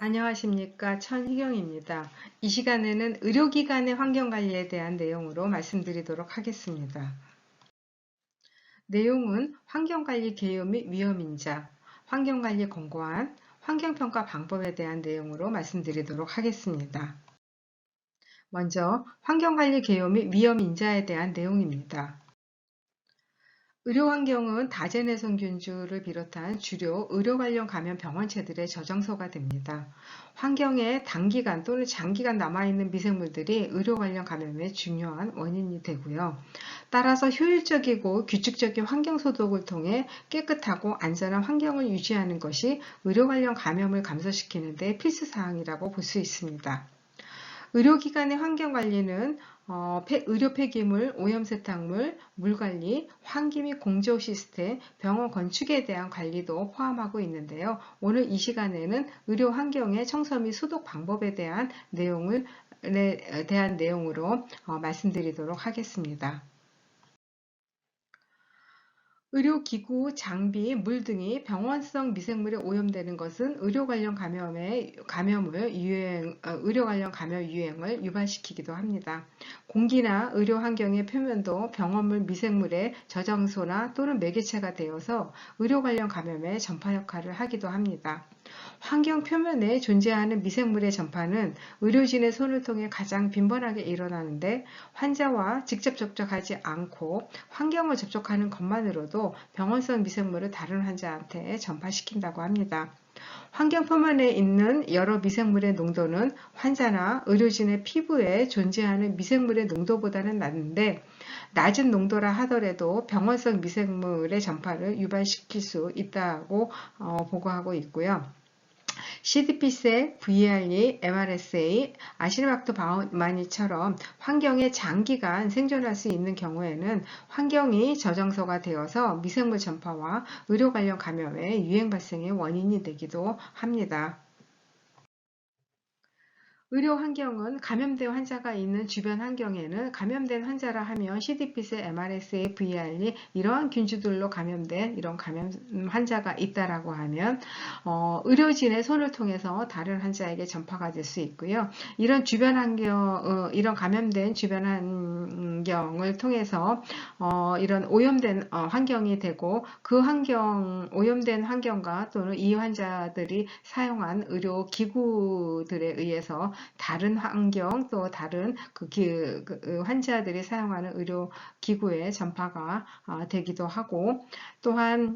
안녕하십니까, 천희경입니다. 이 시간에는 의료기관의 환경관리에 대한 내용으로 말씀드리도록 하겠습니다. 내용은 환경관리 개요 및 위험인자, 환경관리 권고안, 환경평가 방법에 대한 내용으로 말씀드리도록 하겠습니다. 먼저 환경관리 개요 및 위험인자에 대한 내용입니다. 의료환경은 다제내성균주를 비롯한 주요 의료 관련 감염 병원체들의 저장소가 됩니다. 환경에 단기간 또는 장기간 남아있는 미생물들이 의료 관련 감염의 중요한 원인이 되고요. 따라서 효율적이고 규칙적인 환경 소독을 통해 깨끗하고 안전한 환경을 유지하는 것이 의료 관련 감염을 감소시키는 데 필수사항이라고 볼 수 있습니다. 의료기관의 환경관리는 의료 폐기물, 오염세탁물, 물관리, 환기 및 공조 시스템, 병원 건축에 대한 관리도 포함하고 있는데요. 오늘 이 시간에는 의료 환경의 청소 및 소독 방법에 대한 내용으로 말씀드리도록 하겠습니다. 의료기구, 장비, 물 등이 병원성 미생물에 오염되는 것은 의료 관련 감염 유행을 유발시키기도 합니다. 공기나 의료 환경의 표면도 병원물 미생물의 저장소나 또는 매개체가 되어서 의료 관련 감염의 전파 역할을 하기도 합니다. 환경 표면에 존재하는 미생물의 전파는 의료진의 손을 통해 가장 빈번하게 일어나는데 환자와 직접 접촉하지 않고 환경을 접촉하는 것만으로도 병원성 미생물을 다른 환자한테 전파시킨다고 합니다. 환경 표면에 있는 여러 미생물의 농도는 환자나 의료진의 피부에 존재하는 미생물의 농도보다는 낮은데 낮은 농도라 하더라도 병원성 미생물의 전파를 유발시킬 수 있다고 보고하고 있고요. CDP세, VRE, MRSA, 아시노박터 바우마니처럼 환경에 장기간 생존할 수 있는 경우에는 환경이 저장소가 되어서 미생물 전파와 의료 관련 감염의 유행 발생의 원인이 되기도 합니다. 의료 환경은 감염된 환자가 있는 주변 환경에는 감염된 환자라 하면 CDP세, MRSA, VRE 이러한 균주들로 감염된 이런 감염 환자가 있다라고 하면 의료진의 손을 통해서 다른 환자에게 전파가 될 수 있고요. 이런 주변 환경, 이런 감염된 주변 환경을 통해서 이런 오염된 환경이 되고 그 오염된 환경과 또는 이 환자들이 사용한 의료 기구들에 의해서 다른 환경 또 다른 환자들이 사용하는 의료 기구의 전파가 되기도 하고 또한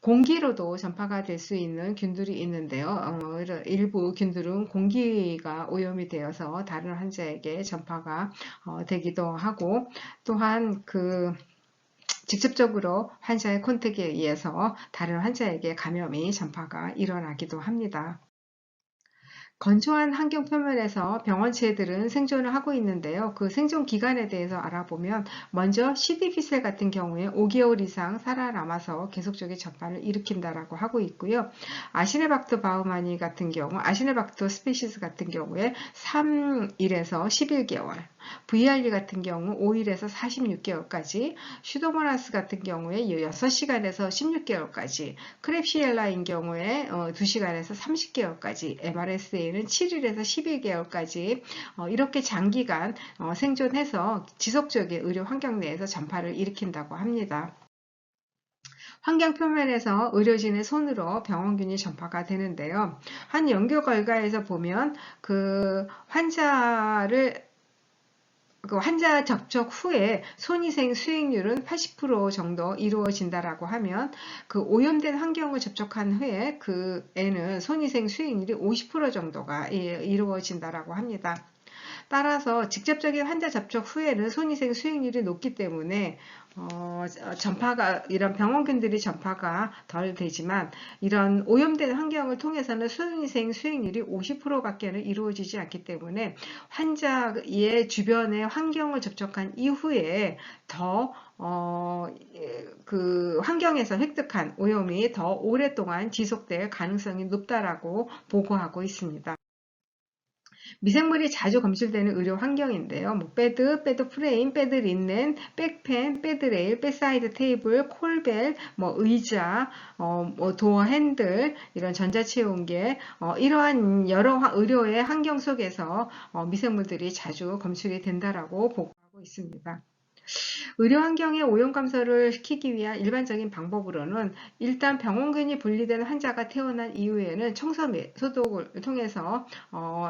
공기로도 전파가 될 수 있는 균들이 있는데요. 일부 균들은 공기가 오염이 되어서 다른 환자에게 전파가 되기도 하고 또한 직접적으로 환자의 컨택에 의해서 다른 환자에게 감염이 전파가 일어나기도 합니다. 건조한 환경 표면에서 병원체들은 생존을 하고 있는데요. 그 생존 기간에 대해서 알아보면 먼저 CDP세 같은 경우에 5개월 이상 살아남아서 계속적인 전파를 일으킨다라고 하고 있고요. 아시노박터 바우마니 같은 경우, 아시노박터 스페시스 같은 경우에 3일에서 11개월, VRE 같은 경우 5일에서 46개월까지, 슈도모나스 같은 경우에 6시간에서 16개월까지, 크랩시엘라인 경우에 2시간에서 30개월까지, MRSA는 7일에서 11개월까지 이렇게 장기간 생존해서 지속적인 의료 환경 내에서 전파를 일으킨다고 합니다. 환경 표면에서 의료진의 손으로 병원균이 전파가 되는데요. 한 연구 결과에서 보면 환자 접촉 후에 손위생 수익률은 80% 정도 이루어진다라고 하면 오염된 환경을 접촉한 후에 애는 손위생 수익률이 50% 정도가 이루어진다라고 합니다. 따라서 직접적인 환자 접촉 후에는 손위생 수익률이 높기 때문에 이런 병원균들이 전파가 덜 되지만 이런 오염된 환경을 통해서는 손위생 수익률이 50%밖에는 이루어지지 않기 때문에 환자의 주변의 환경을 접촉한 이후에 더 그 환경에서 획득한 오염이 더 오랫동안 지속될 가능성이 높다라고 보고하고 있습니다. 미생물이 자주 검출되는 의료 환경인데요. 뭐 패드 프레임, 패드 린넨, 백펜, 패드 레일, 백사이드 테이블, 콜벨, 뭐 의자, 뭐 도어 핸들, 이런 전자체온계, 이러한 여러 의료의 환경 속에서 미생물들이 자주 검출이 된다라고 보고하고 있습니다. 의료 환경의 오염 감소를 시키기 위한 일반적인 방법으로는 일단 병원균이 분리된 환자가 태어난 이후에는 청소 및 소독을 통해서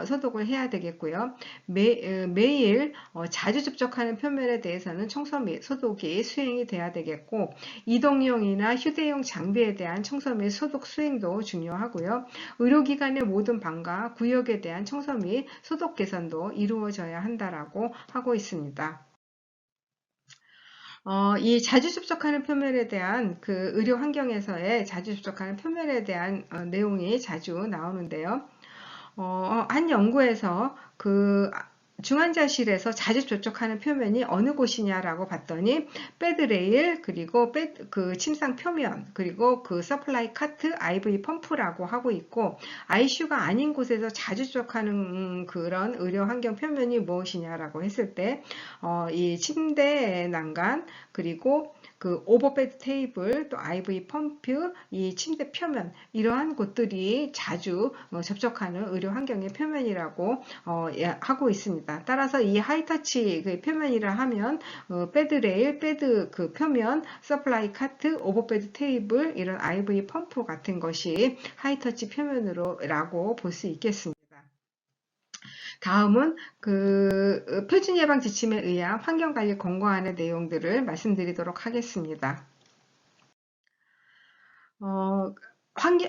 소독을 해야 되겠고요. 매일 자주 접촉하는 표면에 대해서는 청소 및 소독이 수행이 돼야 되겠고, 이동용이나 휴대용 장비에 대한 청소 및 소독 수행도 중요하고요. 의료기관의 모든 방과 구역에 대한 청소 및 소독 개선도 이루어져야 한다라고 하고 있습니다. 이 자주 접촉하는 표면에 대한 그 의료 환경에서의 자주 접촉하는 표면에 대한 내용이 자주 나오는데요. 한 연구에서 그 중환자실에서 자주 접촉하는 표면이 어느 곳이냐라고 봤더니 패드 레일, 그리고 그 침상 표면, 그리고 그 서플라이 카트, IV 펌프라고 하고 있고, ICU가 아닌 곳에서 자주 접촉하는 그런 의료 환경 표면이 무엇이냐라고 했을 때 이 침대 난간, 그리고 그 오버베드 테이블, 또 IV 펌프, 이 침대 표면, 이러한 곳들이 자주 접촉하는 의료 환경의 표면이라고 하고 있습니다. 따라서 이 하이터치 그 표면이라 하면 패드 레일, 패드 그 표면, 서플라이 카트, 오버베드 테이블, 이런 IV 펌프 같은 것이 하이터치 표면으로라고 볼 수 있겠습니다. 다음은 그 표준 예방 지침에 의한 환경관리 권고안의 내용들을 말씀드리도록 하겠습니다.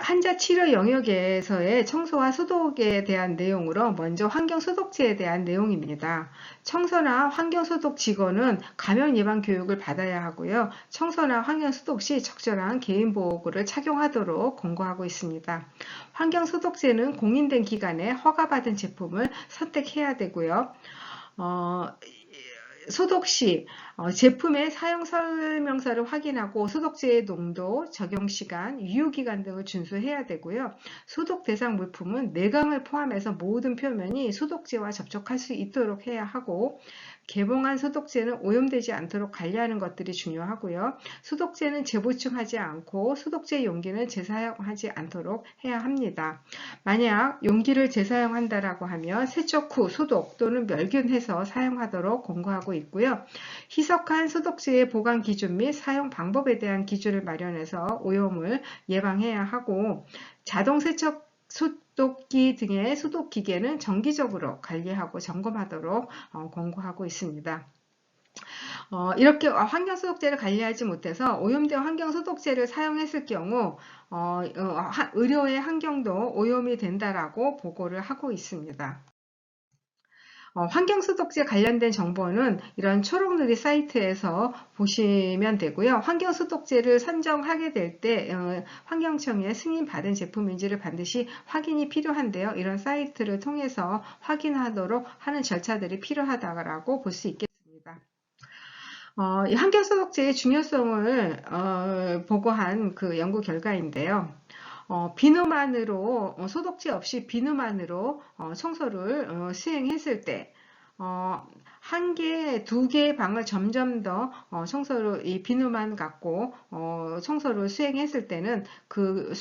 환자 치료 영역에서의 청소와 소독에 대한 내용으로 먼저 환경소독제에 대한 내용입니다. 청소나 환경소독 직원은 감염 예방 교육을 받아야 하고요. 청소나 환경소독 시 적절한 개인보호구를 착용하도록 권고하고 있습니다. 환경소독제는 공인된 기관에 허가받은 제품을 선택해야 되고요. 소독 시 제품의 사용 설명서를 확인하고 소독제의 농도, 적용 시간, 유효 기간 등을 준수해야 되고요. 소독 대상 물품은 내강을 포함해서 모든 표면이 소독제와 접촉할 수 있도록 해야 하고, 개봉한 소독제는 오염되지 않도록 관리하는 것들이 중요하고요. 소독제는 재보충하지 않고 소독제 용기는 재사용하지 않도록 해야 합니다. 만약 용기를 재사용한다라고 하면 세척 후 소독 또는 멸균해서 사용하도록 권고하고 있고요. 희석한 소독제의 보관 기준 및 사용 방법에 대한 기준을 마련해서 오염을 예방해야 하고, 자동 세척 소독기 등의 소독 기계는 정기적으로 관리하고 점검하도록 권고하고 있습니다. 이렇게 환경소독제를 관리하지 못해서 오염된 환경소독제를 사용했을 경우 의료의 환경도 오염이 된다라고 보고를 하고 있습니다. 환경소독제 관련된 정보는 이런 초록누리 사이트에서 보시면 되고요. 환경소독제를 선정하게 될 때 환경청의 승인받은 제품인지를 반드시 확인이 필요한데요. 이런 사이트를 통해서 확인하도록 하는 절차들이 필요하다고 볼 수 있겠습니다. 이 환경소독제의 중요성을 보고한 그 연구 결과인데요. 비누만으로 소독제 없이 비누만으로 청소를 수행했을 때 한 개, 두 개의 방을 점점 더 청소를 이 비누만 갖고 청소를 수행했을 때는 그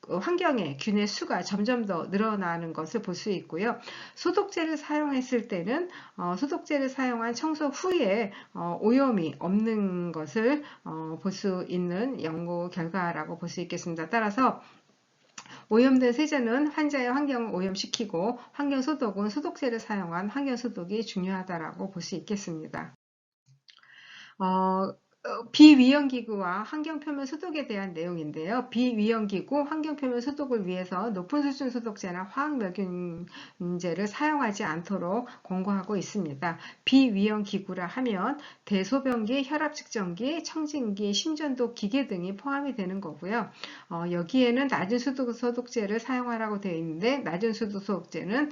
환경의 균의 수가 점점 더 늘어나는 것을 볼 수 있고요. 소독제를 사용했을 때는 소독제를 사용한 청소 후에 오염이 없는 것을 볼 수 있는 연구 결과라고 볼 수 있겠습니다. 따라서 오염된 세제는 환자의 환경을 오염시키고, 환경소독은 소독제를 사용한 환경소독이 중요하다고 볼 수 있겠습니다. 비위험기구와 환경표면 소독에 대한 내용인데요. 비위험기구, 환경표면 소독을 위해서 높은 수준 소독제나 화학멸균제를 사용하지 않도록 권고하고 있습니다. 비위험기구라 하면 대소변기, 혈압측정기, 청진기, 심전도 기계 등이 포함이 되는 거고요. 여기에는 낮은 수도 소독제를 사용하라고 되어 있는데, 낮은 수도 소독제는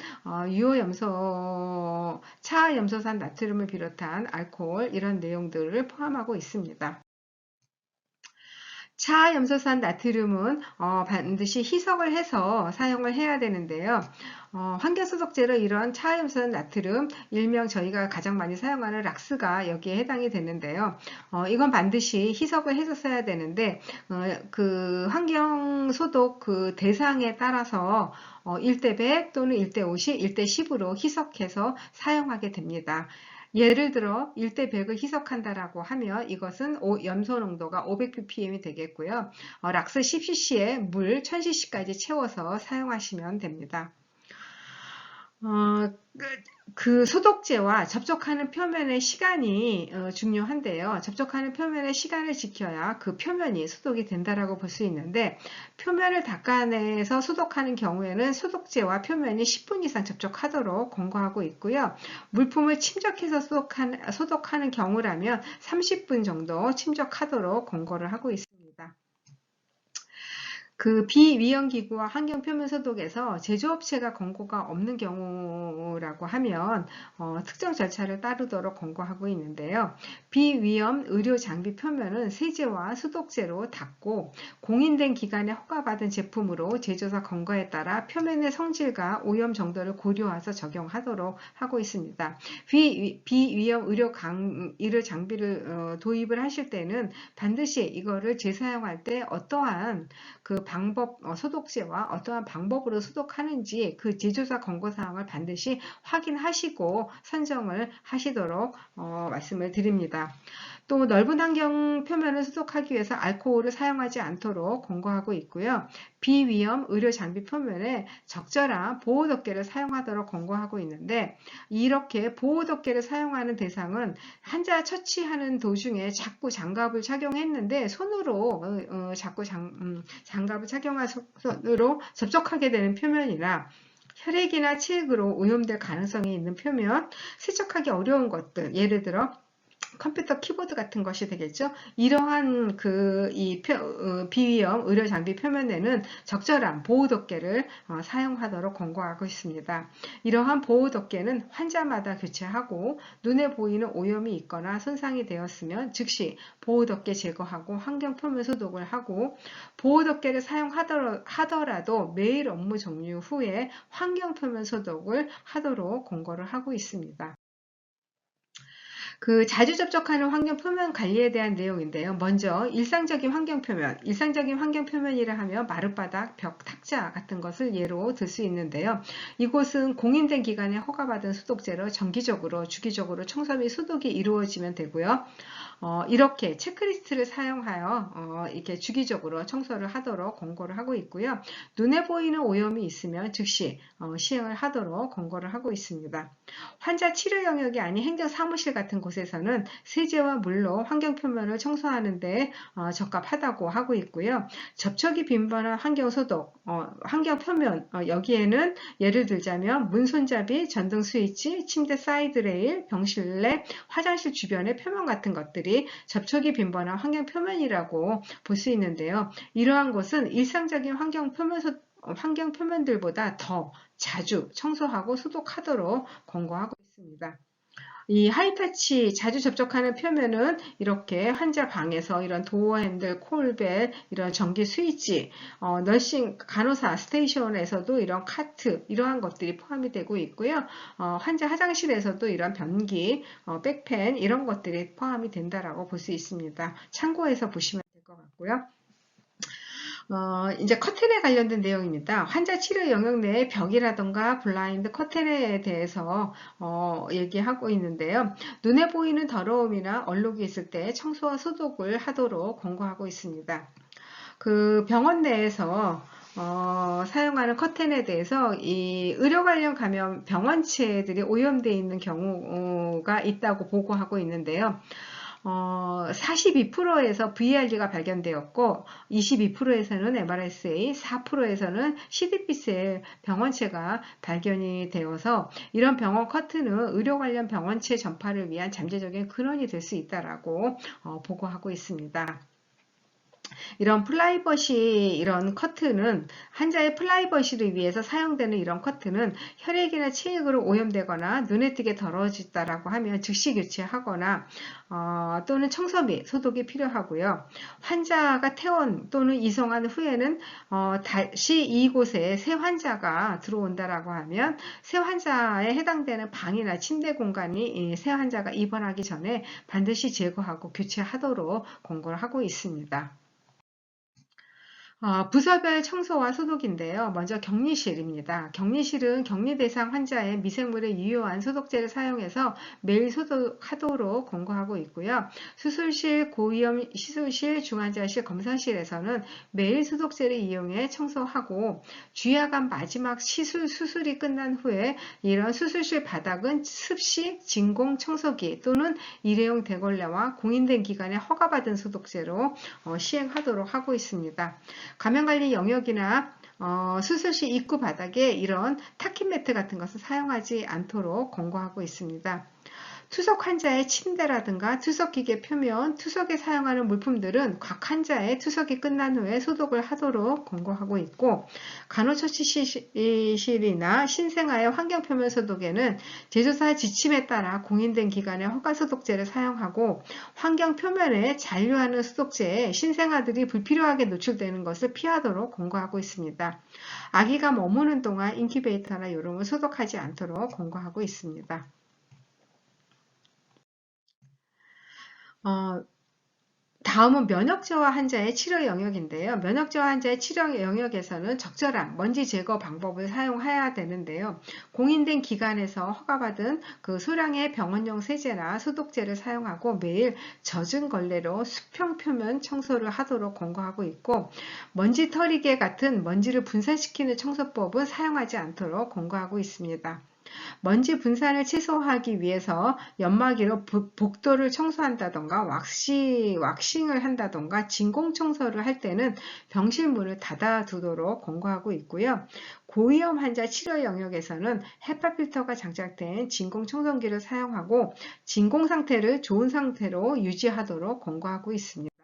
유효염소, 차염소산 나트륨을 비롯한 알코올, 이런 내용들을 포함하고 있습니다. 있습니다. 차염소산 나트륨은 반드시 희석을 해서 사용을 해야 되는데요. 환경소독제로 이런 차염소산 나트륨, 일명 저희가 가장 많이 사용하는 락스가 여기에 해당이 되는데요. 이건 반드시 희석을 해서 써야 되는데 그 환경소독 그 대상에 따라서 1대 100 또는 1대 50, 1대 10으로 희석해서 사용하게 됩니다. 예를 들어 1대 100을 희석한다라고 하면 이것은 염소 농도가 500ppm이 되겠고요. 락스 10cc에 물 1000cc까지 채워서 사용하시면 됩니다. 그 소독제와 접촉하는 표면의 시간이 중요한데요. 접촉하는 표면의 시간을 지켜야 그 표면이 소독이 된다라고 볼 수 있는데, 표면을 닦아내서 소독하는 경우에는 소독제와 표면이 10분 이상 접촉하도록 권고하고 있고요. 물품을 침적해서 소독하는 경우라면 30분 정도 침적하도록 권고를 하고 있습니다. 그 비위험기구와 환경표면소독에서 제조업체가 권고가 없는 경우라고 하면 특정 절차를 따르도록 권고하고 있는데요. 비위험 의료장비 표면은 세제와 소독제로 닦고 공인된 기관에 허가받은 제품으로 제조사 권고에 따라 표면의 성질과 오염 정도를 고려해서 적용하도록 하고 있습니다. 비위험 의료장비를 도입을 하실 때는 반드시 이거를 재사용할 때 어떠한 그 방법, 소독제와 어떠한 방법으로 소독하는지 그 제조사 권고사항을 반드시 확인하시고 선정을 하시도록 말씀을 드립니다. 또 넓은 환경 표면을 소독하기 위해서 알코올을 사용하지 않도록 권고하고 있고요. 비위험 의료 장비 표면에 적절한 보호덮개를 사용하도록 권고하고 있는데, 이렇게 보호덮개를 사용하는 대상은 환자 처치하는 도중에 자꾸 장갑을 착용했는데 손으로 자꾸 장갑을 착용한 손으로 접촉하게 되는 표면이나 혈액이나 체액으로 오염될 가능성이 있는 표면, 세척하기 어려운 것들, 예를 들어 컴퓨터 키보드 같은 것이 되겠죠. 이러한 비위험 의료 장비 표면에는 적절한 보호덮개를 사용하도록 권고하고 있습니다. 이러한 보호덮개는 환자마다 교체하고 눈에 보이는 오염이 있거나 손상이 되었으면 즉시 보호덮개 제거하고 환경 표면 소독을 하고, 보호덮개를 사용하더라도 매일 업무 종료 후에 환경 표면 소독을 하도록 권고를 하고 있습니다. 그 자주 접촉하는 환경 표면 관리에 대한 내용인데요. 먼저 일상적인 환경 표면, 일상적인 환경 표면이라 하면 마룻바닥, 벽, 탁자 같은 것을 예로 들 수 있는데요. 이곳은 공인된 기관에 허가받은 소독제로 정기적으로, 주기적으로 청소 및 소독이 이루어지면 되고요. 이렇게 체크리스트를 사용하여 이렇게 주기적으로 청소를 하도록 권고를 하고 있고요. 눈에 보이는 오염이 있으면 즉시 시행을 하도록 권고를 하고 있습니다. 환자 치료 영역이 아닌 행정 사무실 같은 곳에서는 세제와 물로 환경 표면을 청소하는 데 적합하다고 하고 있고요. 접촉이 빈번한 환경 소독, 환경 표면, 여기에는 예를 들자면 문 손잡이, 전등 스위치, 침대 사이드 레일, 병실 내 화장실 주변의 표면 같은 것들이 접촉이 빈번한 환경 표면이라고 볼 수 있는데요. 이러한 것은 일상적인 환경 표면들보다 더 자주 청소하고 소독하도록 권고하고 있습니다. 이 하이터치 자주 접촉하는 표면은 이렇게 환자 방에서 이런 도어 핸들, 콜벨, 이런 전기 스위치, 너싱 간호사 스테이션에서도 이런 카트, 이러한 것들이 포함이 되고 있고요. 환자 화장실에서도 이런 변기, 백팬 이런 것들이 포함이 된다라고 볼 수 있습니다. 참고해서 보시면 될 것 같고요. 이제 커튼에 관련된 내용입니다. 환자 치료 영역 내의 벽이라던가 블라인드 커튼에 대해서 얘기하고 있는데요. 눈에 보이는 더러움이나 얼룩이 있을 때 청소와 소독을 하도록 권고하고 있습니다. 그 병원 내에서 사용하는 커튼에 대해서 이 의료 관련 감염 병원체들이 오염되어 있는 경우가 있다고 보고하고 있는데요. 42%에서 VRD가 발견되었고 22%에서는 MRSA, 4%에서는 CDP셀 병원체가 발견이 되어서 이런 병원 커튼은 의료 관련 병원체 전파를 위한 잠재적인 근원이 될 수 있다라고 보고하고 있습니다. 이런 프라이버시 이런 커트는 환자의 프라이버시를 위해서 사용되는 이런 커트는 혈액이나 체액으로 오염되거나 눈에 띄게 더러워졌다라고 하면 즉시 교체하거나 또는 청소 및 소독이 필요하고요. 환자가 퇴원 또는 이송한 후에는 다시 이곳에 새 환자가 들어온다라고 하면 새 환자에 해당되는 방이나 침대 공간이 새 환자가 입원하기 전에 반드시 제거하고 교체하도록 권고를 하고 있습니다. 부서별 청소와 소독인데요. 먼저 격리실입니다. 격리실은 격리 대상 환자의 미생물에 유효한 소독제를 사용해서 매일 소독하도록 권고하고 있고요. 수술실, 고위험 시술실, 중환자실, 검사실에서는 매일 소독제를 이용해 청소하고 주야간 마지막 수술이 끝난 후에 이런 수술실 바닥은 습식, 진공 청소기 또는 일회용 대걸레와 공인된 기관에 허가받은 소독제로 시행하도록 하고 있습니다. 감염관리 영역이나 수술실 입구 바닥에 이런 타킨 매트 같은 것을 사용하지 않도록 권고하고 있습니다. 투석 환자의 침대라든가 투석기계 표면, 투석에 사용하는 물품들은 각 환자의 투석이 끝난 후에 소독을 하도록 권고하고 있고, 간호처치실이나 신생아의 환경표면 소독에는 제조사 지침에 따라 공인된 기관의 허가소독제를 사용하고, 환경표면에 잔류하는 소독제에 신생아들이 불필요하게 노출되는 것을 피하도록 권고하고 있습니다. 아기가 머무는 동안 인큐베이터나 요름을 소독하지 않도록 권고하고 있습니다. 다음은 면역저하 환자의 치료 영역인데요. 면역저하 환자의 치료 영역에서는 적절한 먼지 제거 방법을 사용해야 되는데요. 공인된 기관에서 허가받은 그 소량의 병원용 세제나 소독제를 사용하고 매일 젖은 걸레로 수평 표면 청소를 하도록 권고하고 있고, 먼지 털이개 같은 먼지를 분산시키는 청소법은 사용하지 않도록 권고하고 있습니다. 먼지 분산을 최소화하기 위해서 연마기로 복도를 청소한다던가 왁싱을 한다던가 진공 청소를 할 때는 병실 문을 닫아두도록 권고하고 있고요. 고위험 환자 치료 영역에서는 헤파 필터가 장착된 진공 청소기를 사용하고 진공 상태를 좋은 상태로 유지하도록 권고하고 있습니다.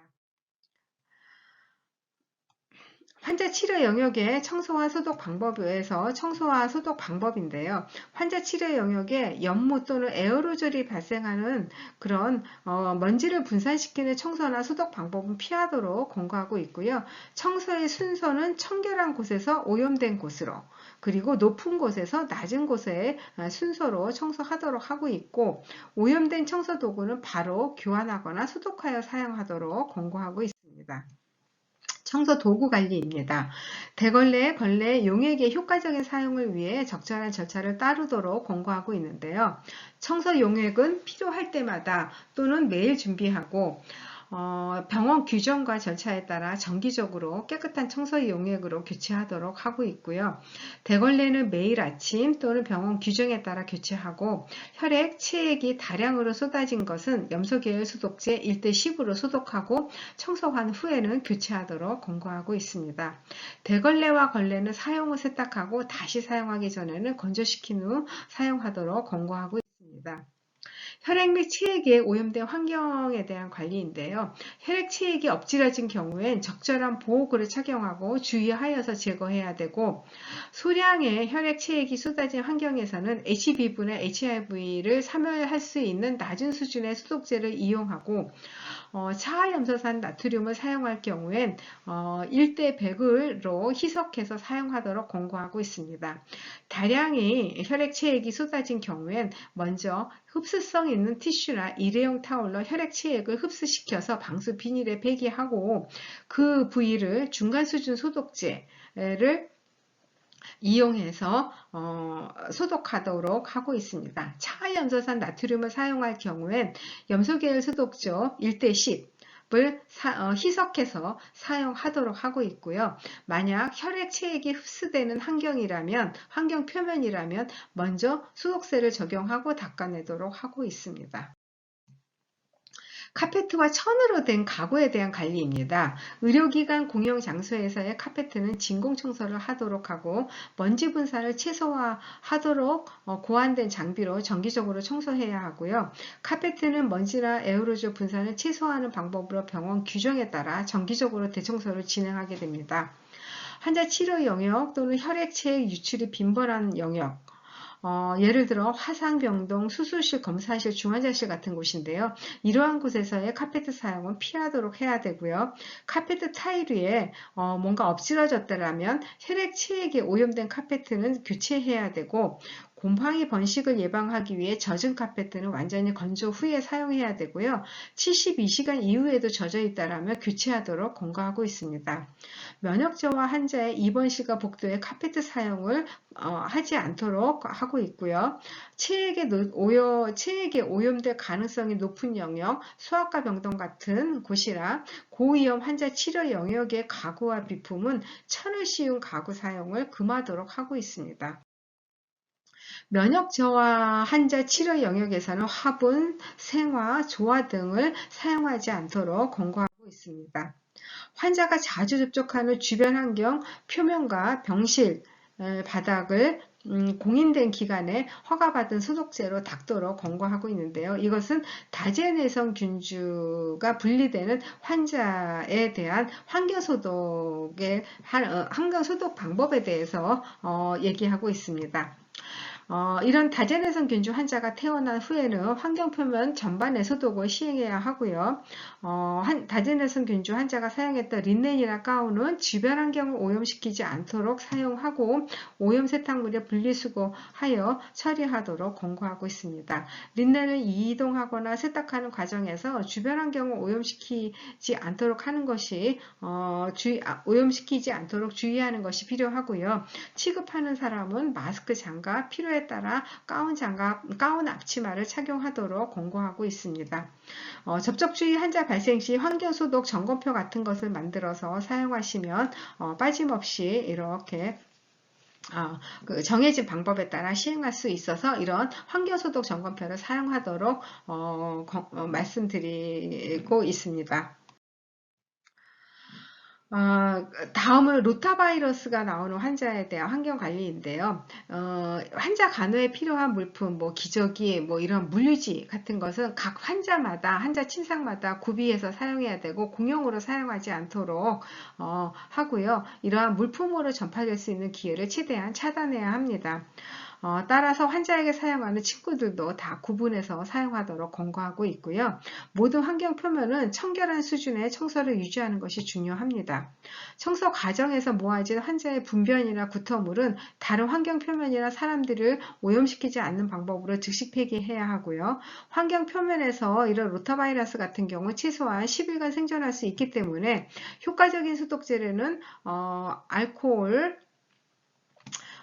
환자 치료 영역의 청소와 소독 방법에서 청소와 소독 방법인데요. 환자 치료 영역에 연무 또는 에어로졸이 발생하는 그런 먼지를 분산시키는 청소나 소독 방법은 피하도록 권고하고 있고요. 청소의 순서는 청결한 곳에서 오염된 곳으로, 그리고 높은 곳에서 낮은 곳에 순서로 청소하도록 하고 있고, 오염된 청소 도구는 바로 교환하거나 소독하여 사용하도록 권고하고 있습니다. 청소 도구 관리입니다. 대걸레, 걸레, 용액의 효과적인 사용을 위해 적절한 절차를 따르도록 권고하고 있는데요. 청소 용액은 필요할 때마다 또는 매일 준비하고 병원 규정과 절차에 따라 정기적으로 깨끗한 청소 용액으로 교체하도록 하고 있고요. 대걸레는 매일 아침 또는 병원 규정에 따라 교체하고, 혈액, 체액이 다량으로 쏟아진 것은 염소계열 소독제 1:10으로 소독하고 청소한 후에는 교체하도록 권고하고 있습니다. 대걸레와 걸레는 사용 후 세탁하고 다시 사용하기 전에는 건조시킨 후 사용하도록 권고하고 있습니다. 혈액 및 체액에 오염된 환경에 대한 관리인데요. 혈액 체액이 엎질러진 경우엔 적절한 보호구를 착용하고 주의하여서 제거해야 되고, 소량의 혈액 체액이 쏟아진 환경에서는 HBV나 HIV를 사멸할 수 있는 낮은 수준의 소독제를 이용하고, 차하염소산 나트륨을 사용할 경우엔 1:100으로 희석해서 사용하도록 권고하고 있습니다. 다량의 혈액 체액이 쏟아진 경우엔 먼저 흡수성 있는 티슈나 일회용 타올로 혈액 체액을 흡수시켜서 방수 비닐에 배기하고, 그 부위를 중간 수준 소독제를 이용해서 소독하도록 하고 있습니다. 차하염소산 나트륨을 사용할 경우엔 염소계열 소독조 1:10 을 희석해서 사용하도록 하고 있고요. 만약 혈액 체액이 흡수되는 환경 표면이라면 먼저 소독제를 적용하고 닦아내도록 하고 있습니다. 카페트와 천으로 된 가구에 대한 관리입니다. 의료기관 공용 장소에서의 카페트는 진공 청소를 하도록 하고 먼지 분사를 최소화하도록 고안된 장비로 정기적으로 청소해야 하고요. 카페트는 먼지나 에어로졸 분산을 최소화하는 방법으로 병원 규정에 따라 정기적으로 대청소를 진행하게 됩니다. 환자 치료 영역 또는 혈액체액 유출이 빈번한 영역, 예를 들어 화상병동, 수술실, 검사실, 중환자실 같은 곳인데요. 이러한 곳에서의 카페트 사용은 피하도록 해야 되고요. 카페트 타일 위에 뭔가 엎질러졌다라면 혈액체액에 오염된 카페트는 교체해야 되고, 곰팡이 번식을 예방하기 위해 젖은 카페트는 완전히 건조 후에 사용해야 되고요. 72시간 이후에도 젖어 있다라면 교체하도록 권고하고 있습니다. 면역 저하 환자의 입원실과 복도에 카페트 사용을 하지 않도록 하고 있고요. 체액에 오염될 가능성이 높은 영역, 소아과 병동 같은 곳이라 고위험 환자 치료 영역의 가구와 비품은 천을 씌운 가구 사용을 금하도록 하고 있습니다. 면역 저하 환자 치료 영역에서는 화분, 생화, 조화 등을 사용하지 않도록 권고하고 있습니다. 환자가 자주 접촉하는 주변 환경, 표면과 병실, 바닥을 공인된 기관에 허가받은 소독제로 닦도록 권고하고 있는데요. 이것은 다제내성 균주가 분리되는 환자에 대한 환경소독 방법에 대해서 얘기하고 있습니다. 이런 다제내성 균주 환자가 태어난 후에는 환경표면 전반의 소독을 시행해야 하고요. 다제내성 균주 환자가 사용했던 린넨이나 가운은 주변 환경을 오염시키지 않도록 사용하고 오염 세탁물에 분리수거하여 처리하도록 권고하고 있습니다. 린넨을 이동하거나 세탁하는 과정에서 주변 환경을 오염시키지 않도록 하는 것이 오염시키지 않도록 주의하는 것이 필요하고요. 취급하는 사람은 마스크 장갑, 필요에 따라 가운 앞치마를 착용하도록 권고하고 있습니다. 접촉 주의 환자 발생 시 환경소독 점검표 같은 것을 만들어서 사용하시면 빠짐없이 이렇게 정해진 방법에 따라 시행할 수 있어서 이런 환경소독 점검표를 사용하도록 말씀드리고 있습니다. 다음은 로타바이러스가 나오는 환자에 대한 환경관리인데요. 환자 간호에 필요한 물품, 기저귀, 이런 물유지 같은 것은 각 환자 침상마다 구비해서 사용해야 되고 공용으로 사용하지 않도록 하고요. 이러한 물품으로 전파될 수 있는 기회를 최대한 차단해야 합니다. 따라서 환자에게 사용하는 침구들도 다 구분해서 사용하도록 권고하고 있고요. 모든 환경 표면은 청결한 수준의 청소를 유지하는 것이 중요합니다. 청소 과정에서 모아진 환자의 분변이나 구토물은 다른 환경 표면이나 사람들을 오염시키지 않는 방법으로 즉시 폐기해야 하고요. 환경 표면에서 이런 로타바이러스 같은 경우 최소한 10일간 생존할 수 있기 때문에 효과적인 소독제는 알코올,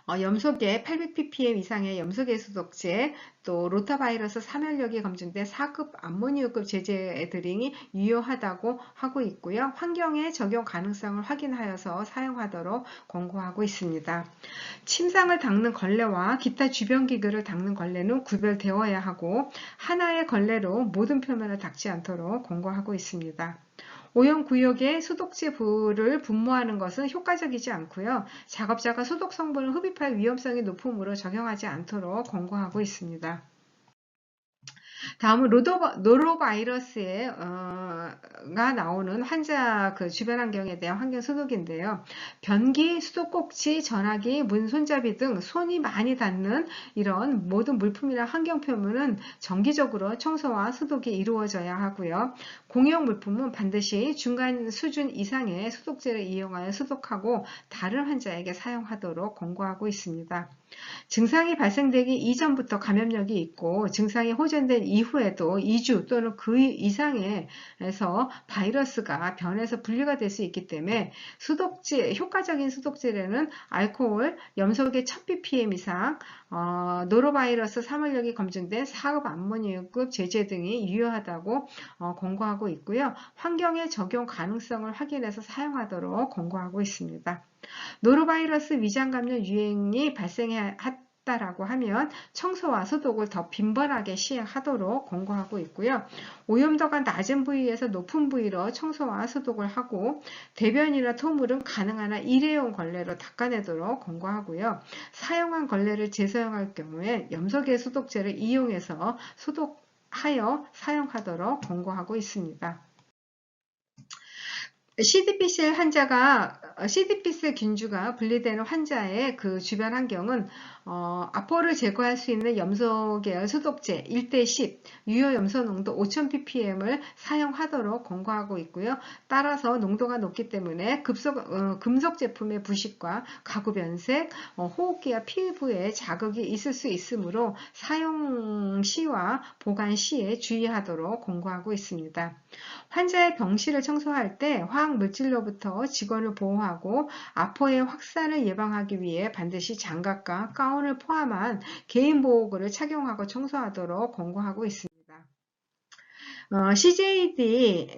염소계 800ppm 이상의 염소계 소독제, 또 로타바이러스 사멸력이 검증된 4급 암모니우급 제제들이 유효하다고 하고 있고요. 환경에 적용 가능성을 확인하여서 사용하도록 권고하고 있습니다. 침상을 닦는 걸레와 기타 주변 기구를 닦는 걸레는 구별되어야 하고 하나의 걸레로 모든 표면을 닦지 않도록 권고하고 있습니다. 오염구역에 소독제를 분무하는 것은 효과적이지 않고요. 작업자가 소독 성분을 흡입할 위험성이 높으므로 적용하지 않도록 권고하고 있습니다. 다음은 노로바이러스가 나오는 환자 주변 환경에 대한 환경 소독인데요. 변기, 수도꼭지, 전화기, 문 손잡이 등 손이 많이 닿는 이런 모든 물품이나 환경 표면은 정기적으로 청소와 소독이 이루어져야 하고요. 공용 물품은 반드시 중간 수준 이상의 소독제를 이용하여 소독하고 다른 환자에게 사용하도록 권고하고 있습니다. 증상이 발생되기 이전부터 감염력이 있고 증상이 호전된 이후에도 2주 또는 그 이상에서 바이러스가 변해서 분리가 될 수 있기 때문에 효과적인 소독제는 알코올, 염소계 1000ppm 이상, 노로바이러스 사멸력이 검증된 4급 암모니우급 제제 등이 유효하다고 권고하고 있고요. 환경에 적용 가능성을 확인해서 사용하도록 권고하고 있습니다. 노로바이러스 위장감염 유행이 발생했던 있다라고 하면 청소와 소독을 더 빈번하게 시행하도록 권고하고 있고요. 오염도가 낮은 부위에서 높은 부위로 청소와 소독을 하고 대변이나 토물은 가능한 한 일회용 걸레로 닦아내도록 권고하고요. 사용한 걸레를 재사용할 경우에 염소계 소독제를 이용해서 소독하여 사용하도록 권고하고 있습니다. CDPCL 균주가 분리되는 환자의 그 주변 환경은 아포를 제거할 수 있는 염소 계열 소독제 1:10, 유효 염소 농도 5000ppm을 사용하도록 권고하고 있고요. 따라서 농도가 높기 때문에 금속 제품의 부식과 가구 변색, 호흡기와 피부에 자극이 있을 수 있으므로 사용 시와 보관 시에 주의하도록 권고하고 있습니다. 환자의 병실을 청소할 때 화학 물질로부터 직원을 보호하고 아포의 확산을 예방하기 위해 반드시 장갑과 가운을 포함한 개인 보호구를 착용하고 청소하도록 권고하고 있습니다. CJD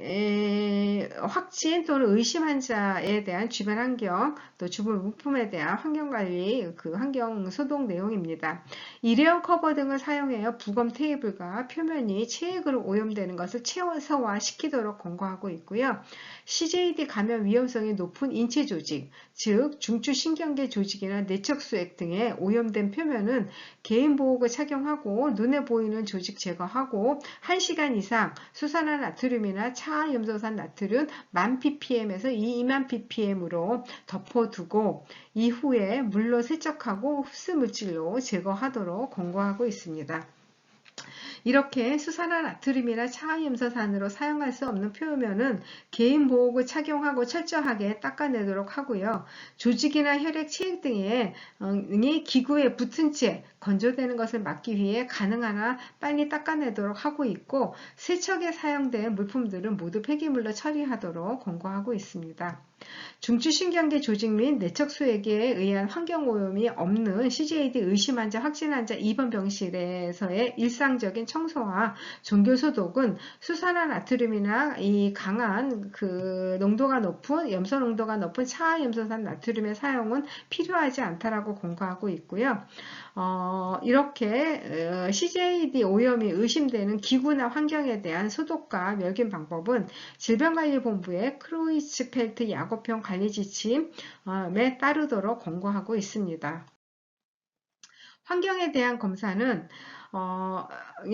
확진 또는 의심 환자에 대한 주변 환경, 또 주변 물품에 대한 환경관리, 그 환경 소독 내용입니다. 일회용 커버 등을 사용하여 부검 테이블과 표면이 체액으로 오염되는 것을 최소화시키도록 권고하고 있고요. CJD 감염 위험성이 높은 인체 조직, 즉 중추신경계 조직이나 내척수액 등의 오염된 표면은 개인 보호구 착용하고 눈에 보이는 조직 제거하고 1시간 이상 수산화 나트륨이나 차염소산 나트륨 1000ppm에서 2만 ppm으로 덮어두고 이후에 물로 세척하고 흡수 물질로 제거하도록 권고하고 있습니다. 이렇게 수산화 나트륨이나 차염소산으로 사용할 수 없는 표면은 개인 보호구 착용하고 철저하게 닦아내도록 하고요. 조직이나 혈액, 체액 등의 기구에 붙은 채 건조되는 것을 막기 위해 가능한 한 빨리 닦아내도록 하고 있고 세척에 사용된 물품들은 모두 폐기물로 처리하도록 권고하고 있습니다. 중추신경계 조직 및 내척수액에 의한 환경오염이 없는 CJD 의심 환자, 확진 환자 입원 병실에서의 일상적인 청소와 종결소독은 수산화 나트륨이나 이 강한 그 농도가 높은 염소 농도가 높은 차염소산 나트륨의 사용은 필요하지 않다라고 권고하고 있고요. 이렇게 CJD 오염이 의심되는 기구나 환경에 대한 소독과 멸균 방법은 질병관리본부의 크로이츠펠트 약업형 관리 지침에 따르도록 권고하고 있습니다. 환경에 대한 검사는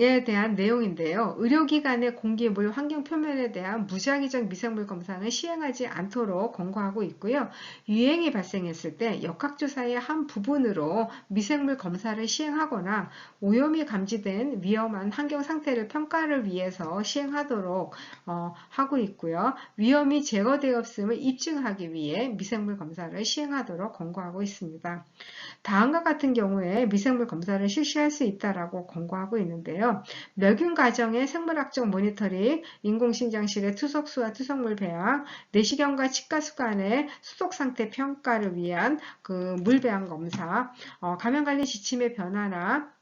에 대한 내용인데요. 의료기관의 공기, 물, 환경 표면에 대한 무작위적 미생물 검사는 시행하지 않도록 권고하고 있고요. 유행이 발생했을 때 역학조사의 한 부분으로 미생물 검사를 시행하거나 오염이 감지된 위험한 환경 상태를 평가를 위해서 시행하도록 하고 있고요. 위험이 제거되었음을 입증하기 위해 미생물 검사를 시행하도록 권고하고 있습니다. 다음과 같은 경우에 미생물 검사를 실시할 수 있다라고 권고하고 있는데요. 멸균 과정의 생물학적 모니터링, 인공신장실의 투석수와 투석물 배양, 내시경과 치과수 간의 수독 상태 평가를 위한 그 물 배양 검사, 감염관리 지침의 변화나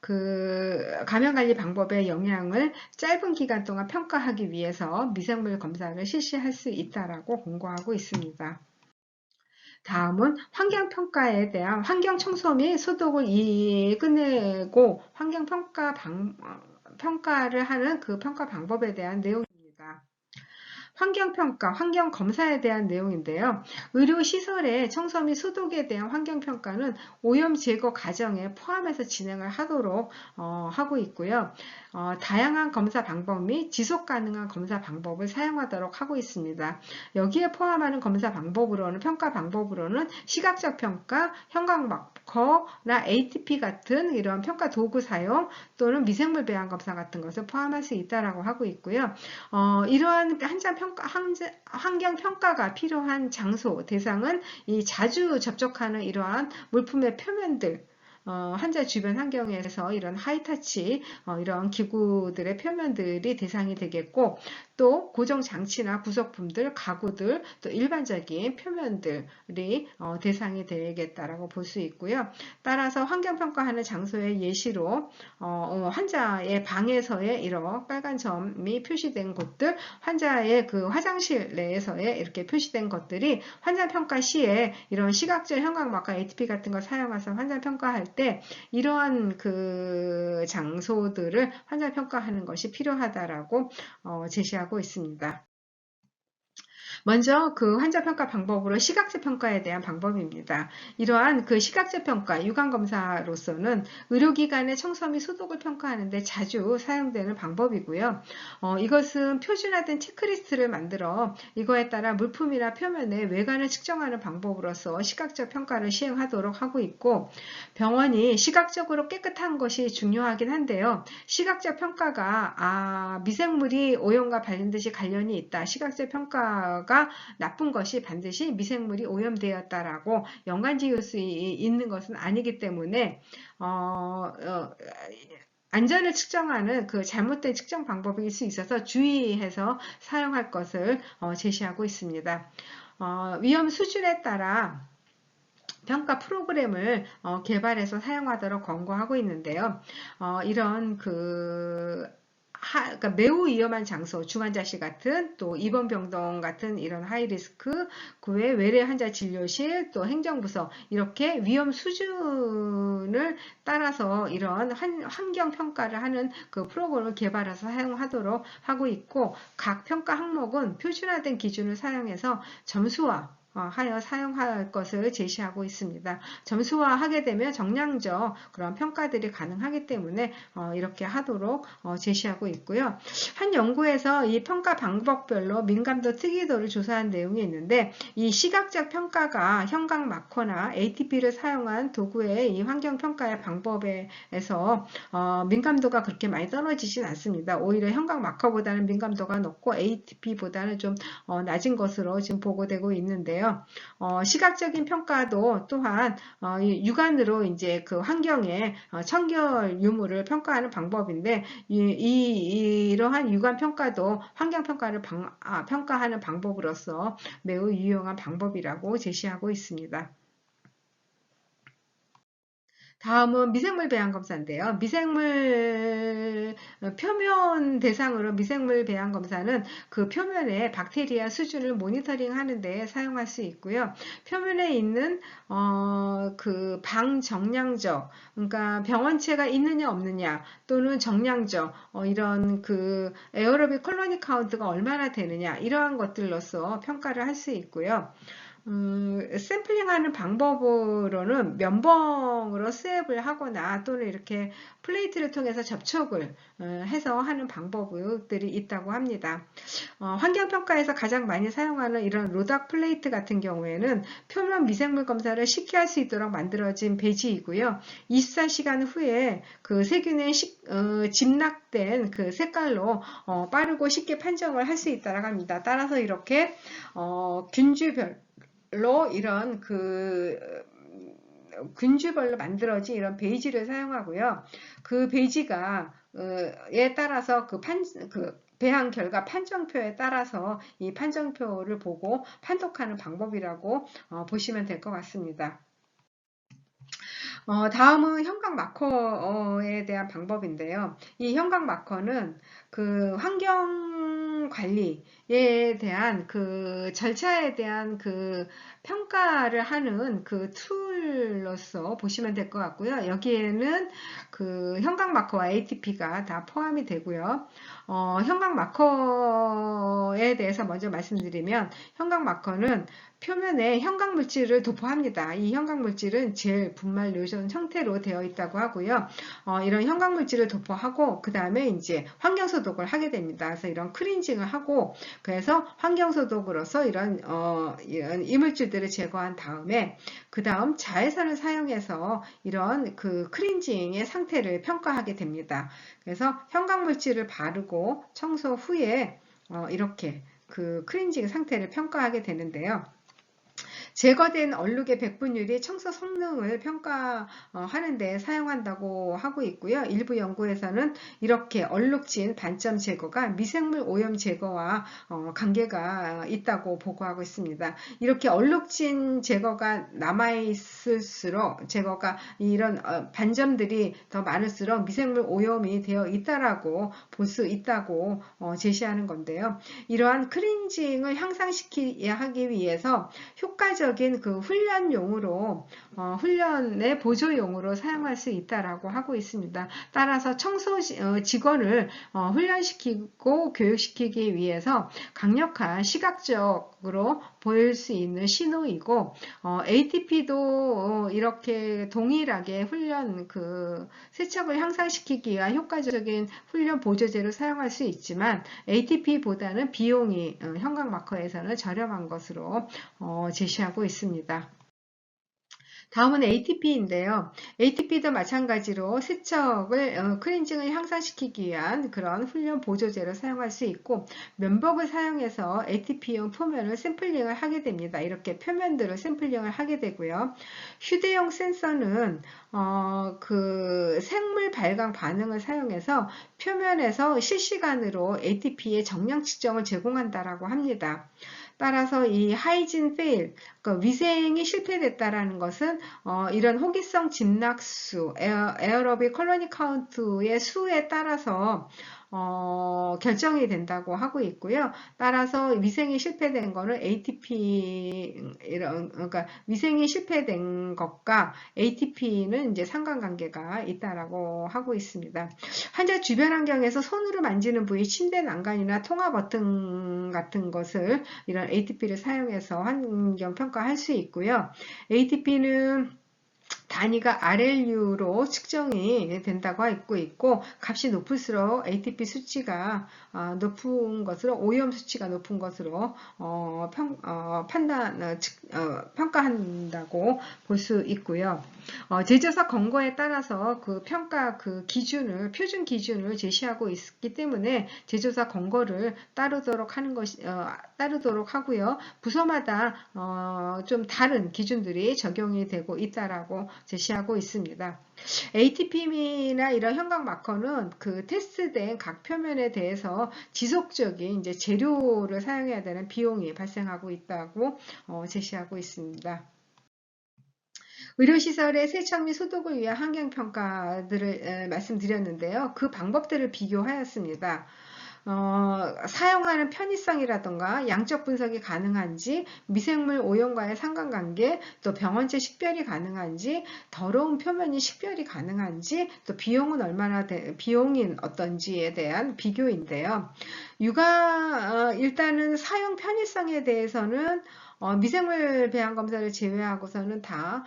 그 감염관리 방법의 영향을 짧은 기간 동안 평가하기 위해서 미생물 검사를 실시할 수 있다라고 권고하고 있습니다. 다음은 환경평가에 대한 환경청소 및 소독을 끝내고 평가를 하는 그 평가 방법에 대한 내용입니다. 환경평가, 환경검사에 대한 내용인데요. 의료시설의 청소 및 소독에 대한 환경평가는 오염 제거 과정에 포함해서 진행을 하도록 하고 있고요. 다양한 검사 방법 및 지속 가능한 검사 방법을 사용하도록 하고 있습니다. 여기에 포함하는 검사 방법으로는 평가 방법으로는 시각적 평가, 형광마커나 ATP 같은 이런 평가 도구 사용 또는 미생물 배양 검사 같은 것을 포함할 수 있다라고 하고 있고요. 이러한 환경 평가가 필요한 장소 대상은 이 자주 접촉하는 이러한 물품의 표면들 환자 주변 환경에서 이런 하이터치 이런 기구들의 표면들이 대상이 되겠고 또 고정 장치나 부속품들, 가구들, 또 일반적인 표면들이 대상이 되겠다라고 볼 수 있고요. 따라서 환경평가하는 장소의 예시로 환자의 방에서의 이런 빨간 점이 표시된 곳들, 환자의 그 화장실 내에서의 이렇게 표시된 것들이 환자평가 시에 이런 시각적 형광막과 ATP 같은 걸 사용해서 환자평가할 때 이러한 그 장소들을 환자평가하는 것이 필요하다라고 제시하고 있습니다. 먼저 그 환자 평가 방법으로 시각적 평가에 대한 방법입니다. 이러한 그 시각적 평가, 유관 검사로서는 의료기관의 청소 및 소독을 평가하는데 자주 사용되는 방법이고요. 이것은 표준화된 체크리스트를 만들어 이거에 따라 물품이나 표면의 외관을 측정하는 방법으로서 시각적 평가를 시행하도록 하고 있고, 병원이 시각적으로 깨끗한 것이 중요하긴 한데요. 시각적 평가가 미생물이 오염과 반드시 관련이 있다. 시각적 평가가 나쁜 것이 반드시 미생물이 오염되었다라고 연관지을 수 있는 것은 아니기 때문에 안전을 측정하는 그 잘못된 측정 방법일 수 있어서 주의해서 사용할 것을 제시하고 있습니다. 위험 수준에 따라 평가 프로그램을 개발해서 사용하도록 권고하고 있는데요. 이런 그러니까 매우 위험한 장소, 중환자실 같은, 또 입원병동 같은 이런 하이리스크, 그 외 외래 환자 진료실, 또 행정부서, 이렇게 위험 수준을 따라서 이런 환경 평가를 하는 그 프로그램을 개발해서 사용하도록 하고 있고, 각 평가 항목은 표준화된 기준을 사용해서 점수화 하여 사용할 것을 제시하고 있습니다. 점수화하게 되면 정량적 그런 평가들이 가능하기 때문에 이렇게 하도록 제시하고 있고요. 한 연구에서 이 평가 방법별로 민감도 특이도를 조사한 내용이 있는데, 이 시각적 평가가 형광 마커나 ATP를 사용한 도구의 이 환경 평가의 방법에서 민감도가 그렇게 많이 떨어지진 않습니다. 오히려 형광 마커보다는 민감도가 높고 ATP보다는 좀 낮은 것으로 지금 보고되고 있는데요. 시각적인 평가도 또한 육안으로 이제 그 환경의 청결 유무를 평가하는 방법인데, 이러한 육안 평가도 환경 평가를 평가하는 방법으로서 매우 유용한 방법이라고 제시하고 있습니다. 다음은 미생물 배양 검사인데요. 미생물 표면 대상으로 미생물 배양 검사는 그 표면의 박테리아 수준을 모니터링 하는 데 사용할 수 있고요. 표면에 있는 그 방정량적, 그러니까 병원체가 있느냐 없느냐, 또는 정량적, 이런 그 에어로빅 콜로니 카운트가 얼마나 되느냐, 이러한 것들로서 평가를 할 수 있고요. 샘플링하는 방법으로는 면봉으로 스왑을 하거나 또는 이렇게 플레이트를 통해서 접촉을 해서 하는 방법들이 있다고 합니다. 환경평가에서 가장 많이 사용하는 이런 로닥 플레이트 같은 경우에는 표면 미생물 검사를 쉽게 할 수 있도록 만들어진 배지이고요. 24시간 후에 그 세균의 집락된 그 색깔로 빠르고 쉽게 판정을 할 수 있다고 합니다. 따라서 이렇게 균주별로 이런 그 균주별로 만들어진 이런 베이지를 사용하고요. 그 베이지가 에 따라서 그 배양 결과 판정표에 따라서 이 판정표를 보고 판독하는 방법이라고 보시면 될 것 같습니다. 다음은 형광 마커에 대한 방법인데요. 이 형광 마커는 그 환경 관리에 대한 그 절차에 대한 그 평가를 하는 그 툴로서 보시면 될 것 같고요. 여기에는 그 형광 마커와 ATP가 다 포함이 되고요. 형광 마커에 대해서 먼저 말씀드리면, 형광 마커는 표면에 형광 물질을 도포합니다. 이 형광 물질은 젤, 분말, 로션 형태로 되어 있다고 하고요. 이런 형광 물질을 도포하고 그 다음에 이제 환경 소독을 하게 됩니다. 그래서 이런 클렌징을 하고, 그래서 환경 소독으로서 이런 이물질들을 제거한 다음에 그 다음 자외선을 사용해서 이런 그 클렌징의 상태를 평가하게 됩니다. 그래서 형광 물질을 바르고 청소 후에 이렇게 그 클렌징 상태를 평가하게 되는데요. 제거된 얼룩의 백분율이 청소 성능을 평가하는 데 사용한다고 하고 있고요. 일부 연구에서는 이렇게 얼룩진 반점 제거가 미생물 오염 제거와 관계가 있다고 보고하고 있습니다. 이렇게 얼룩진 제거가 남아있을수록 제거가 이런 반점들이 더 많을수록 미생물 오염이 되어 있다라고 볼 수 있다고 제시하는 건데요. 이러한 클렌징을 향상시키기 하기 위해서 효과적인 그 훈련용으로 훈련의 보조용으로 사용할 수 있다라고 하고 있습니다. 따라서 청소 직원을 훈련시키고 교육시키기 위해서 강력한 시각적으로 보일 수 있는 신호이고 ATP도 이렇게 동일하게 훈련 그 세척을 향상시키기 위한 효과적인 훈련 보조제로 사용할 수 있지만 ATP보다는 비용이 형광 마커에서는 저렴한 것으로 제시하고 있습니다. 다음은 ATP인데요. ATP도 마찬가지로 세척을 클렌징을 향상시키기 위한 그런 훈련 보조제로 사용할 수 있고 면봉을 사용해서 ATP용 표면을 샘플링을 하게 됩니다. 이렇게 표면들을 샘플링을 하게 되고요. 휴대용 센서는 그 생물 발광 반응을 사용해서 표면에서 실시간으로 ATP의 정량 측정을 제공한다라고 합니다. 따라서 이 하이진 페일, 그러니까 위생이 실패됐다라는 것은 이런 호기성 진낙수, 에어로빅 콜로니 카운트의 수에 따라서 결정이 된다고 하고 있고요. 따라서 위생이 실패된 거는 그러니까 위생이 실패된 것과 ATP는 이제 상관관계가 있다라고 하고 있습니다. 환자 주변 환경에서 손으로 만지는 부위, 침대 난간이나 통화 버튼 같은 것을 이런 ATP를 사용해서 환경 평가할 수 있고요. ATP는 단위가 RLU로 측정이 된다고 하고 있고 값이 높을수록 ATP 수치가 높은 것으로 오염 수치가 높은 것으로 평가한다고 볼 수 있고요. 제조사 권고에 따라서 그 평가 그 기준을 표준 기준을 제시하고 있기 때문에 제조사 권고를 따르도록 하고요. 부서마다 좀 다른 기준들이 적용이 되고 있다라고 제시하고 있습니다. ATP나 이런 형광 마커는 그 테스트된 각 표면에 대해서 지속적인 이제 재료를 사용해야 되는 비용이 발생하고 있다고 제시하고 있습니다. 의료시설의 세척 및 소독을 위한 환경평가들을 말씀드렸는데요. 그 방법들을 비교하였습니다. 사용하는 편의성이라던가 양적 분석이 가능한지, 미생물 오염과의 상관관계, 또 병원체 식별이 가능한지, 더러운 표면이 식별이 가능한지, 또 비용은 비용이 어떤지에 대한 비교인데요. 일단은 사용 편의성에 대해서는 미생물 배양 검사를 제외하고서는 다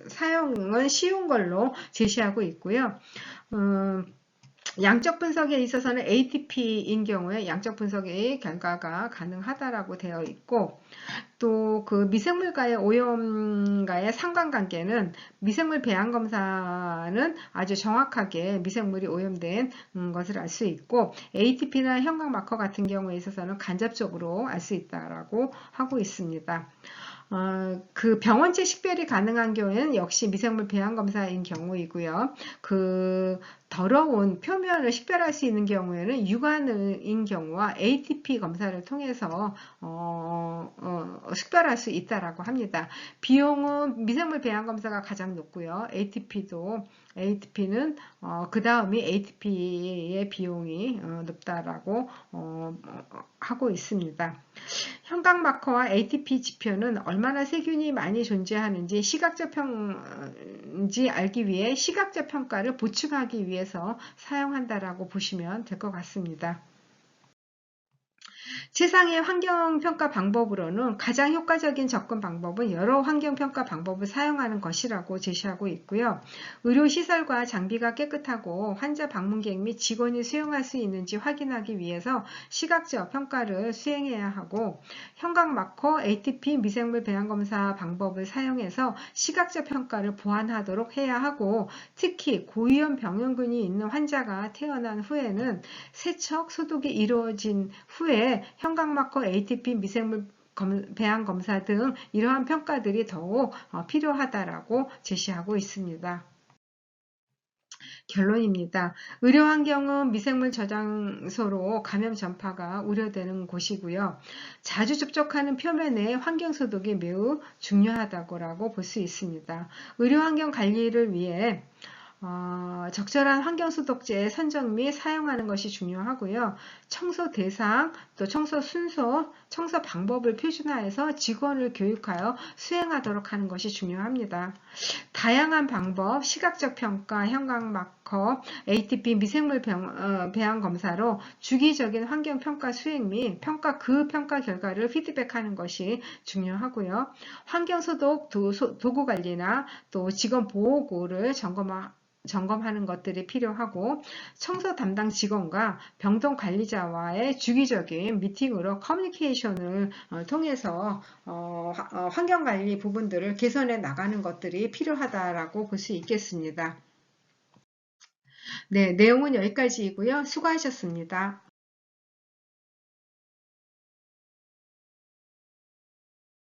사용은 쉬운 걸로 제시하고 있고요. 양적 분석에 있어서는 ATP인 경우에 양적 분석의 결과가 가능하다라고 되어 있고 또 그 미생물과의 오염과의 상관관계는 미생물 배양 검사는 아주 정확하게 미생물이 오염된 것을 알 수 있고 ATP나 형광 마커 같은 경우에 있어서는 간접적으로 알 수 있다라고 하고 있습니다. 그 병원체 식별이 가능한 경우에는 역시 미생물 배양 검사인 경우이고요. 그 더러운 표면을 식별할 수 있는 경우에는 육안인 경우와 ATP 검사를 통해서 식별할 수 있다라고 합니다. 비용은 미생물 배양 검사가 가장 높고요. ATP는 그 다음이 ATP의 비용이 높다라고 하고 있습니다. 형광 마커와 ATP 지표는 얼마나 세균이 많이 존재하는지 시각적 알기 위해 시각적 평가를 보충하기 위해서 사용한다라고 보시면 될 것 같습니다. 세상의 환경평가 방법으로는 가장 효과적인 접근 방법은 여러 환경평가 방법을 사용하는 것이라고 제시하고 있고요. 의료시설과 장비가 깨끗하고 환자 방문객 및 직원이 수용할 수 있는지 확인하기 위해서 시각적 평가를 수행해야 하고 형광마커, ATP, 미생물 배양검사 방법을 사용해서 시각적 평가를 보완하도록 해야 하고 특히 고위험 병원군이 있는 환자가 태어난 후에는 세척, 소독이 이루어진 후에 현강 마커, ATP 미생물 배양 검사 등 이러한 평가들이 더욱 필요하다라고 제시하고 있습니다. 결론입니다. 의료 환경은 미생물 저장소로 감염 전파가 우려되는 곳이고요. 자주 접촉하는 표면의 환경 소독이 매우 중요하다고 볼 수 있습니다. 의료 환경 관리를 위해 적절한 환경소독제 선정 및 사용하는 것이 중요하고요. 청소 대상, 또 청소 순서, 청소 방법을 표준화해서 직원을 교육하여 수행하도록 하는 것이 중요합니다. 다양한 방법, 시각적 평가, 현강 마커, ATP 미생물 배양 검사로 주기적인 환경 평가 수행 및 그 평가 결과를 피드백하는 것이 중요하고요. 환경 소독 도구 관리나 또 직원 보호구를 점검하는 것들이 필요하고, 청소 담당 직원과 병동 관리자와의 주기적인 미팅으로 커뮤니케이션을 통해서 환경관리 부분들을 개선해 나가는 것들이 필요하다라고 볼 수 있겠습니다. 네, 내용은 여기까지이고요. 수고하셨습니다.